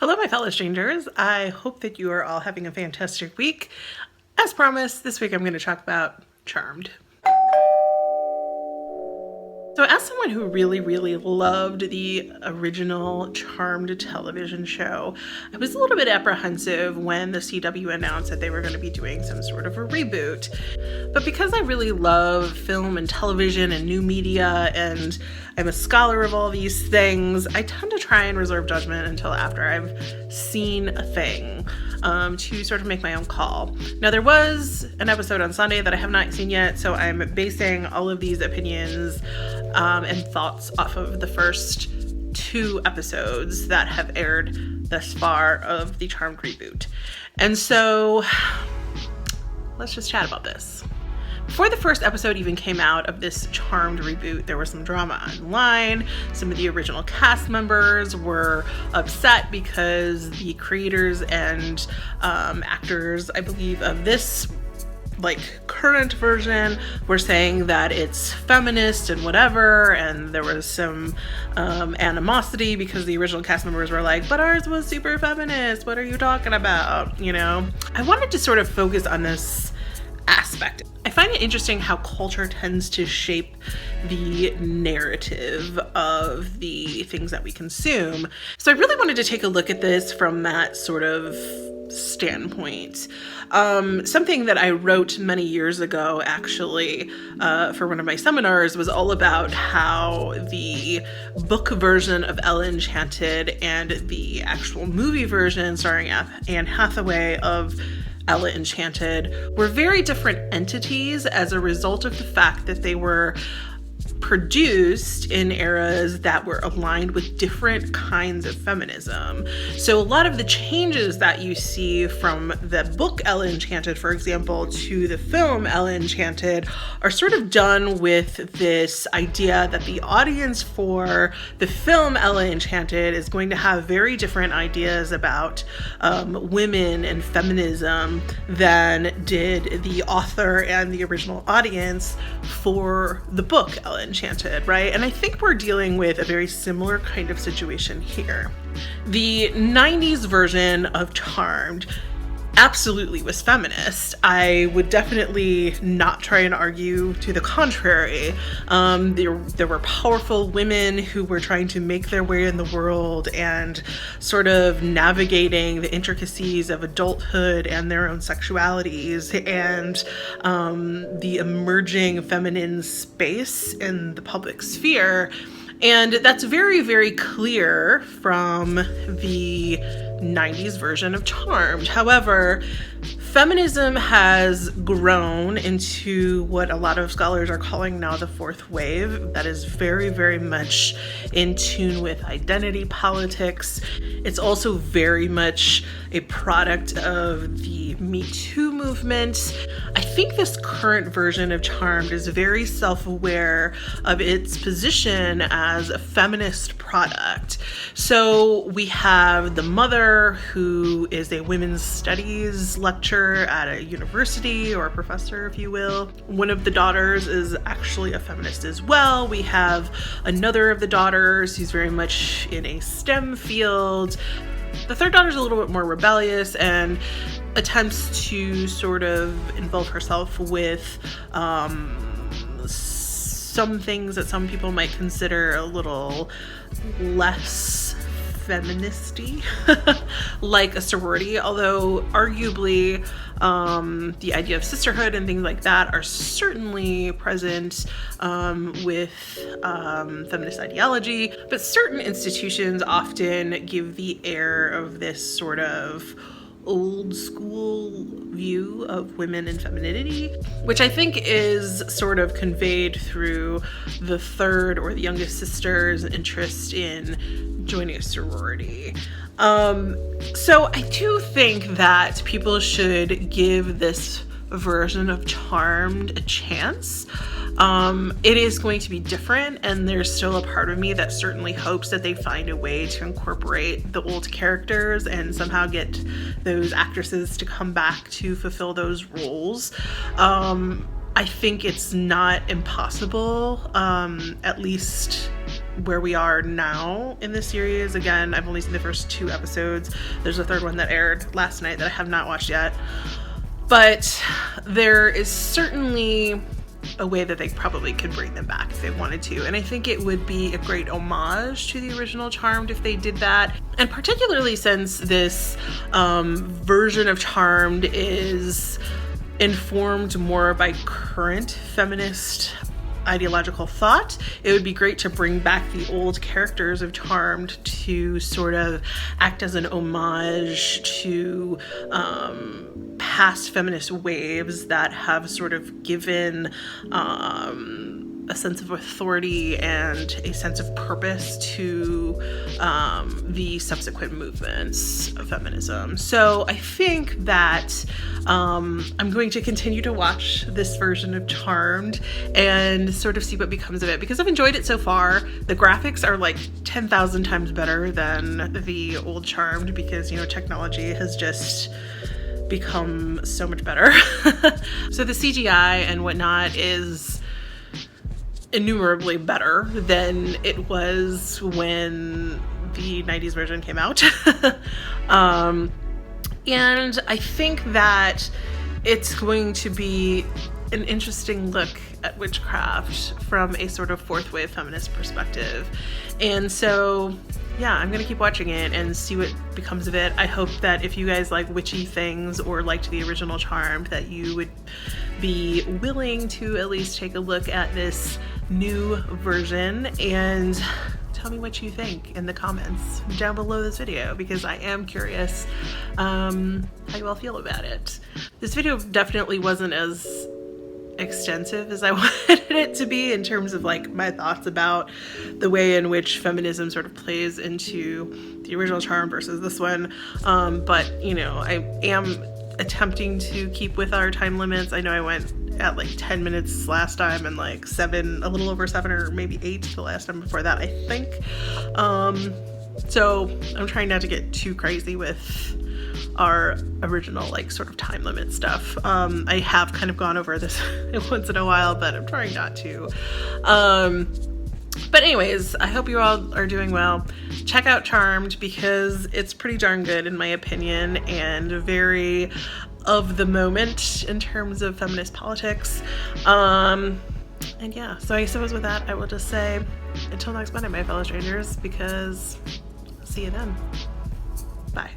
Hello, my fellow strangers. I hope that you are all having a fantastic week. As promised, this week I'm going to talk about Charmed. So as someone who really loved the original Charmed television show, I was a little bit apprehensive when the CW announced that they were going to be doing some sort of a reboot. But because I really love film and television and new media, and I'm a scholar of all these things, I tend to try and reserve judgment until after I've seen a thing to sort of make my own call. Now, there was an episode on Sunday that I have not seen yet, so I'm basing all of these opinions and thoughts off of the first 2 episodes that have aired thus far of the Charmed reboot. And so let's just chat about this. Before the first episode even came out of this Charmed reboot, there was some drama online. Some of the original cast members were upset because the creators and actors, I believe, of this current version were saying that it's feminist and whatever, and there was some animosity because the original cast members were like, but ours was super feminist, what are you talking about, you know? I wanted to sort of focus on this aspect. I find it interesting how culture tends to shape the narrative of the things that we consume. So I really wanted to take a look at this from that sort of standpoint. Something that I wrote many years ago, actually, for one of my seminars, was all about how the book version of Ella Enchanted and the actual movie version starring Anne Hathaway of Ella Enchanted were very different entities as a result of the fact that they were produced in eras that were aligned with different kinds of feminism. So a lot of the changes that you see from the book Ella Enchanted, for example, to the film Ella Enchanted are sort of done with this idea that the audience for the film Ella Enchanted is going to have very different ideas about women and feminism than did the author and the original audience for the book Ella Enchanted, right? And I think we're dealing with a very similar kind of situation here. The 90s version of Charmed absolutely was feminist. I would definitely not try and argue to the contrary. There were powerful women who were trying to make their way in the world and sort of navigating the intricacies of adulthood and their own sexualities and the emerging feminine space in the public sphere. And that's very clear from the 90s version of Charmed. However, feminism has grown into what a lot of scholars are calling now the fourth wave. That is very much in tune with identity politics. It's also very much a product of the Me Too movement. I think this current version of Charmed is very self-aware of its position as a feminist product. So we have the mother, who is a women's studies lecturer at a university, or a professor, if you will. One of the daughters is actually a feminist as well. We have another of the daughters who's very much in a STEM field. The third daughter's a little bit more rebellious and attempts to sort of involve herself with some things that some people might consider a little less feministy, like a sorority, although arguably the idea of sisterhood and things like that are certainly present with feminist ideology, but certain institutions often give the air of this sort of old school view of women and femininity, which I think is sort of conveyed through the third or the youngest sister's interest in joining a sorority. So I do think that people should give this version of Charmed a chance. It is going to be different, and there's still a part of me that certainly hopes that they find a way to incorporate the old characters and somehow get those actresses to come back to fulfill those roles. I think it's not impossible, at least where we are now in this series. Again, I've only seen the first 2 episodes. There's a third one that aired last night that I have not watched yet. But there is certainly a way that they probably could bring them back if they wanted to. And I think it would be a great homage to the original Charmed if they did that. And particularly since this version of Charmed is informed more by current feminist ideological thought, it would be great to bring back the old characters of Charmed to sort of act as an homage to past feminist waves that have sort of given a sense of authority and a sense of purpose to the subsequent movements of feminism. So I think that I'm going to continue to watch this version of Charmed and sort of see what becomes of it, because I've enjoyed it so far. The graphics are like 10,000 times better than the old Charmed, because, you know, technology has just become so much better. So the CGI and whatnot is innumerably better than it was when the 90s version came out. And I think that it's going to be an interesting look at witchcraft from a sort of fourth wave feminist perspective. And so, yeah, I'm gonna keep watching it and see what becomes of it. I hope that if you guys like witchy things or liked the original Charmed, that you would be willing to at least take a look at this new version and tell me what you think in the comments down below this video, because I am curious how you all feel about it. This video definitely wasn't as extensive as I wanted it to be in terms of like my thoughts about the way in which feminism sort of plays into the original Charm versus this one. But, you know, I am attempting to keep with our time limits. I know I went at like 10 minutes last time and like 7, a little over 7 or maybe 8 the last time before that, I think. So I'm trying not to get too crazy with our original like sort of time limit stuff. I have kind of gone over this once in a while, but I'm trying not to. But anyways, I hope you all are doing well. Check out Charmed, because it's pretty darn good in my opinion, and very of the moment in terms of feminist politics. And yeah, so I suppose with that, I will just say until next Monday, my fellow strangers, because see you then. Bye.